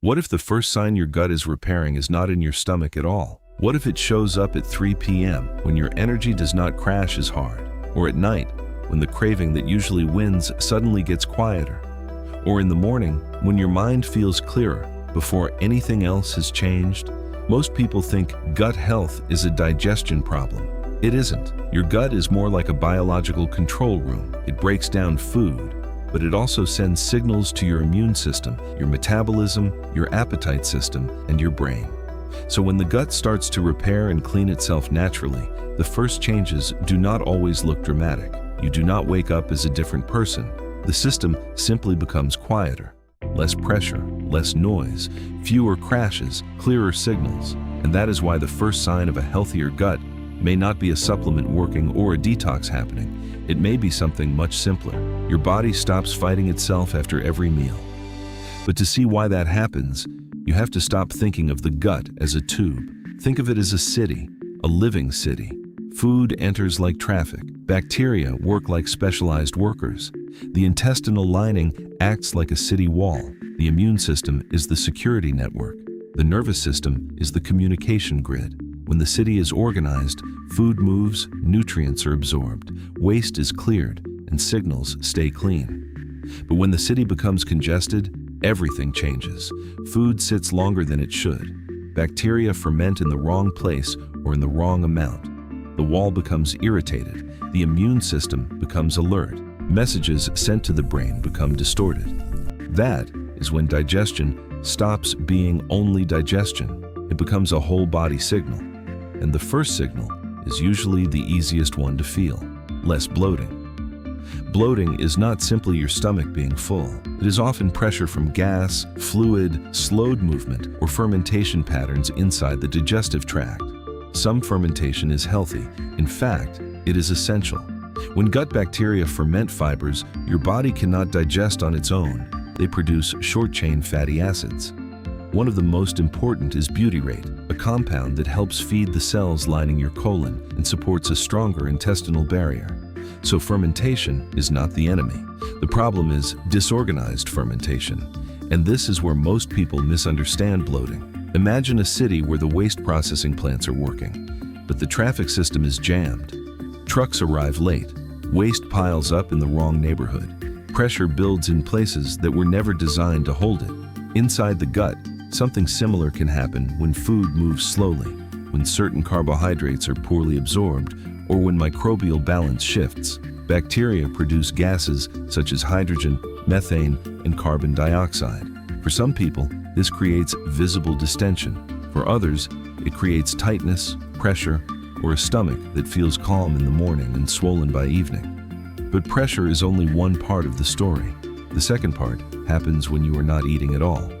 What if the first sign your gut is repairing is not in your stomach at all? What if it shows up at 3 p.m. when your energy does not crash as hard? Or at night, when the craving that usually wins suddenly gets quieter? Or in the morning, when your mind feels clearer before anything else has changed? Most people think gut health is a digestion problem. It isn't. Your gut is more like a biological control room. It breaks down food, but it also sends signals to your immune system, your metabolism, your appetite system, and your brain. So when the gut starts to repair and clean itself naturally, the first changes do not always look dramatic. You do not wake up as a different person. The system simply becomes quieter. Less pressure, less noise, fewer crashes, clearer signals. And that is why the first sign of a healthier gut may not be a supplement working or a detox happening. It may be something much simpler. Your body stops fighting itself after every meal. But to see why that happens, you have to stop thinking of the gut as a tube. Think of it as a city, a living city. Food enters like traffic. Bacteria work like specialized workers. The intestinal lining acts like a city wall. The immune system is the security network. The nervous system is the communication grid. When the city is organized, food moves, nutrients are absorbed, waste is cleared, and signals stay clean. But when the city becomes congested, everything changes. Food sits longer than it should. Bacteria ferment in the wrong place or in the wrong amount. The wall becomes irritated. The immune system becomes alert. Messages sent to the brain become distorted. That is when digestion stops being only digestion. It becomes a whole body signal. And the first signal is usually the easiest one to feel: less bloating. Bloating is not simply your stomach being full. It is often pressure from gas, fluid, slowed movement, or fermentation patterns inside the digestive tract. Some fermentation is healthy. In fact, it is essential. When gut bacteria ferment fibers, your body cannot digest on its own. They produce short-chain fatty acids. One of the most important is butyrate, a compound that helps feed the cells lining your colon and supports a stronger intestinal barrier. So fermentation is not the enemy. The problem is disorganized fermentation. And this is where most people misunderstand bloating. Imagine a city where the waste processing plants are working, but the traffic system is jammed. Trucks arrive late. Waste piles up in the wrong neighborhood. Pressure builds in places that were never designed to hold it. Inside the gut, something similar can happen when food moves slowly, when certain carbohydrates are poorly absorbed, or when microbial balance shifts. Bacteria produce gases such as hydrogen, methane, and carbon dioxide. For some people, this creates visible distension. For others, it creates tightness, pressure, or a stomach that feels calm in the morning and swollen by evening. But pressure is only one part of the story. The second part happens when you are not eating at all.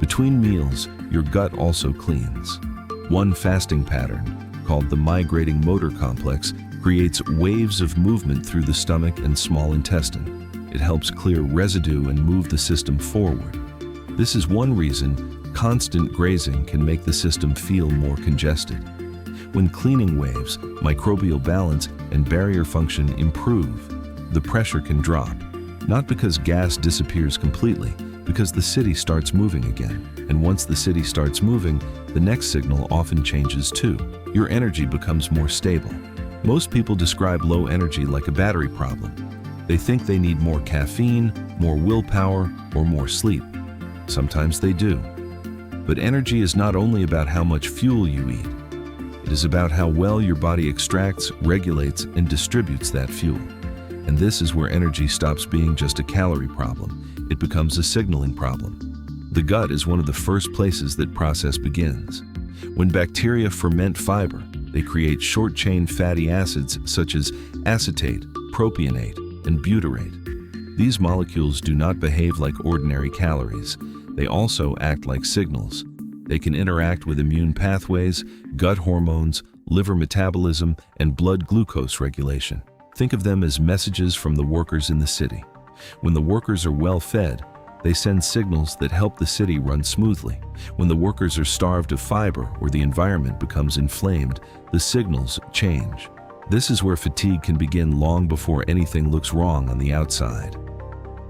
Between meals, your gut also cleans. One fasting pattern, called the migrating motor complex, creates waves of movement through the stomach and small intestine. It helps clear residue and move the system forward. This is one reason constant grazing can make the system feel more congested. When cleaning waves, microbial balance and barrier function improve. The pressure can drop, not because gas disappears completely, because the city starts moving again. And once the city starts moving, the next signal often changes too. Your energy becomes more stable. Most people describe low energy like a battery problem. They think they need more caffeine, more willpower, or more sleep. Sometimes they do. But energy is not only about how much fuel you eat. It is about how well your body extracts, regulates, and distributes that fuel. And this is where energy stops being just a calorie problem. It becomes a signaling problem. The gut is one of the first places that process begins. When bacteria ferment fiber, they create short-chain fatty acids such as acetate, propionate, and butyrate. These molecules do not behave like ordinary calories. They also act like signals. They can interact with immune pathways, gut hormones, liver metabolism, and blood glucose regulation. Think of them as messages from the workers in the city. When the workers are well fed, they send signals that help the city run smoothly. When the workers are starved of fiber or the environment becomes inflamed, the signals change. This is where fatigue can begin long before anything looks wrong on the outside.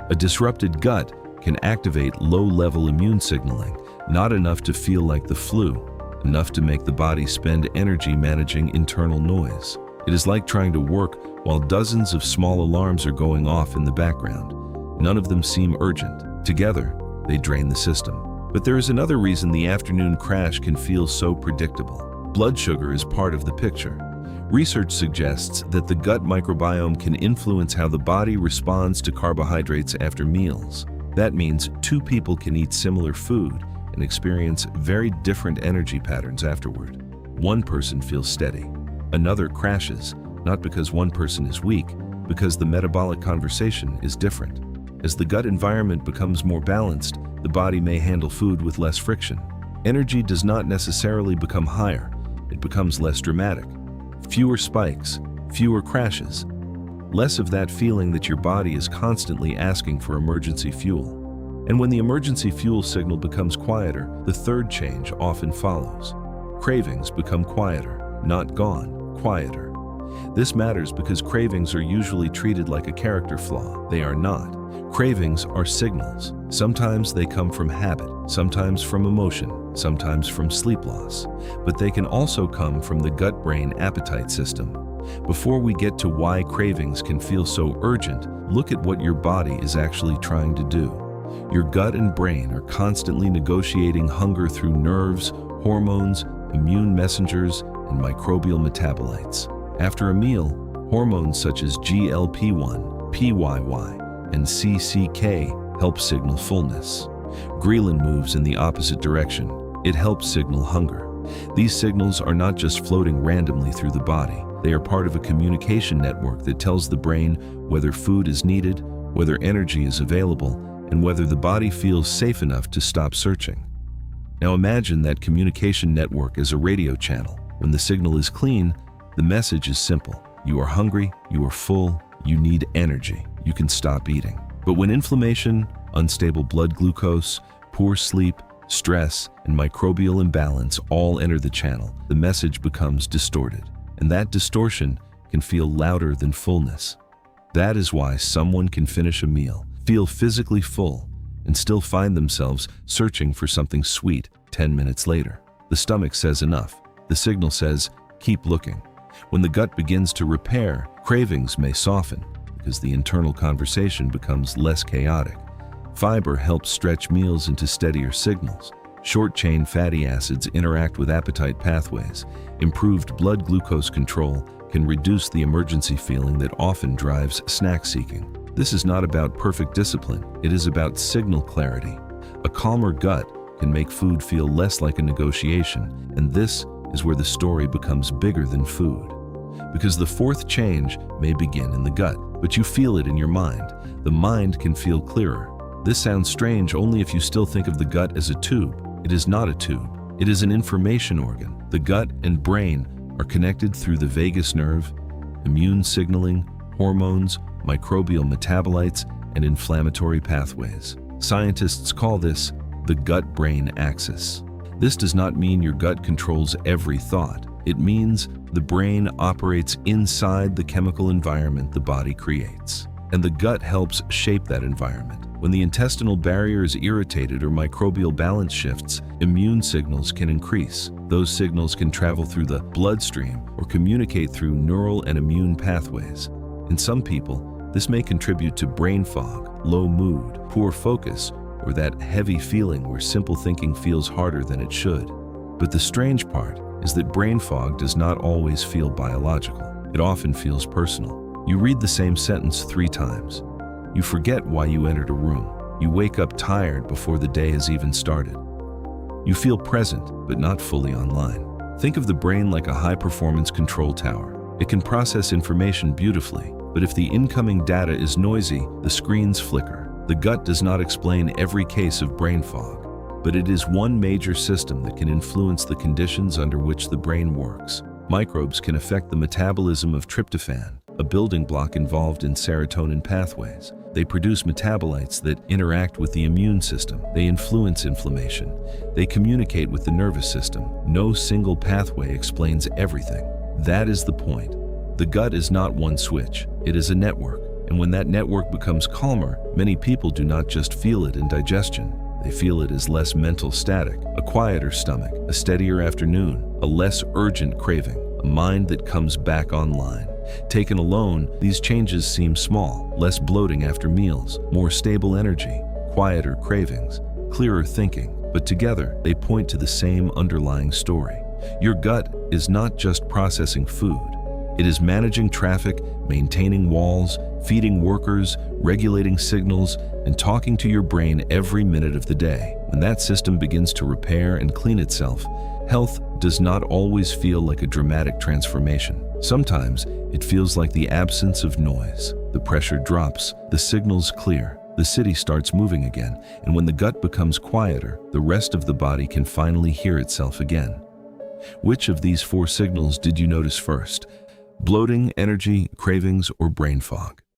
A disrupted gut can activate low-level immune signaling, not enough to feel like the flu, enough to make the body spend energy managing internal noise. It is like trying to work while dozens of small alarms are going off in the background. None of them seem urgent. Together, they drain the system. But there is another reason the afternoon crash can feel so predictable. Blood sugar is part of the picture. Research suggests that the gut microbiome can influence how the body responds to carbohydrates after meals. That means two people can eat similar food and experience very different energy patterns afterward. One person feels steady. Another crashes, not because one person is weak, because the metabolic conversation is different. As the gut environment becomes more balanced, the body may handle food with less friction. Energy does not necessarily become higher, it becomes less dramatic. Fewer spikes, fewer crashes, less of that feeling that your body is constantly asking for emergency fuel. And when the emergency fuel signal becomes quieter, the third change often follows. Cravings become quieter, not gone, quieter. This matters because cravings are usually treated like a character flaw. They are not. Cravings are signals. Sometimes they come from habit, sometimes from emotion, sometimes from sleep loss. But they can also come from the gut-brain appetite system. Before we get to why cravings can feel so urgent, look at what your body is actually trying to do. Your gut and brain are constantly negotiating hunger through nerves, hormones, immune messengers, and microbial metabolites. After a meal, hormones such as GLP-1, PYY, and CCK help signal fullness. Ghrelin moves in the opposite direction. It helps signal hunger. These signals are not just floating randomly through the body. They are part of a communication network that tells the brain whether food is needed, whether energy is available, and whether the body feels safe enough to stop searching. Now imagine that communication network as a radio channel. When the signal is clean, the message is simple. You are hungry, you are full, you need energy, you can stop eating. But when inflammation, unstable blood glucose, poor sleep, stress, and microbial imbalance all enter the channel, the message becomes distorted. And that distortion can feel louder than fullness. That is why someone can finish a meal, feel physically full, and still find themselves searching for something sweet 10 minutes later. The stomach says enough. The signal says, keep looking. When the gut begins to repair, cravings may soften because the internal conversation becomes less chaotic. Fiber helps stretch meals into steadier signals. Short-chain fatty acids interact with appetite pathways. Improved blood glucose control can reduce the emergency feeling that often drives snack seeking. This is not about perfect discipline, it is about signal clarity. A calmer gut can make food feel less like a negotiation, and this is where the story becomes bigger than food. Because the fourth change may begin in the gut, but you feel it in your mind. The mind can feel clearer. This sounds strange only if you still think of the gut as a tube. It is not a tube. It is an information organ. The gut and brain are connected through the vagus nerve, immune signaling, hormones, microbial metabolites, and inflammatory pathways. Scientists call this the gut-brain axis. This does not mean your gut controls every thought. It means the brain operates inside the chemical environment the body creates. And the gut helps shape that environment. When the intestinal barrier is irritated or microbial balance shifts, immune signals can increase. Those signals can travel through the bloodstream or communicate through neural and immune pathways. In some people, this may contribute to brain fog, low mood, poor focus, or that heavy feeling where simple thinking feels harder than it should. But the strange part is that brain fog does not always feel biological. It often feels personal. You read the same sentence 3 times. You forget why you entered a room. You wake up tired before the day has even started. You feel present, but not fully online. Think of the brain like a high-performance control tower. It can process information beautifully, but if the incoming data is noisy, the screens flicker. The gut does not explain every case of brain fog, but it is one major system that can influence the conditions under which the brain works. Microbes can affect the metabolism of tryptophan, a building block involved in serotonin pathways. They produce metabolites that interact with the immune system. They influence inflammation. They communicate with the nervous system. No single pathway explains everything. That is the point. The gut is not one switch. It is a network. And when that network becomes calmer, many people do not just feel it in digestion. They feel it as less mental static, a quieter stomach, a steadier afternoon, a less urgent craving, a mind that comes back online. Taken alone, these changes seem small: less bloating after meals, more stable energy, quieter cravings, clearer thinking. But together, they point to the same underlying story. Your gut is not just processing food. It is managing traffic, maintaining walls, feeding workers, regulating signals, and talking to your brain every minute of the day. When that system begins to repair and clean itself, health does not always feel like a dramatic transformation. Sometimes it feels like the absence of noise. The pressure drops, the signals clear, the city starts moving again, and when the gut becomes quieter, the rest of the body can finally hear itself again. Which of these 4 signals did you notice first? Bloating, energy, cravings, or brain fog?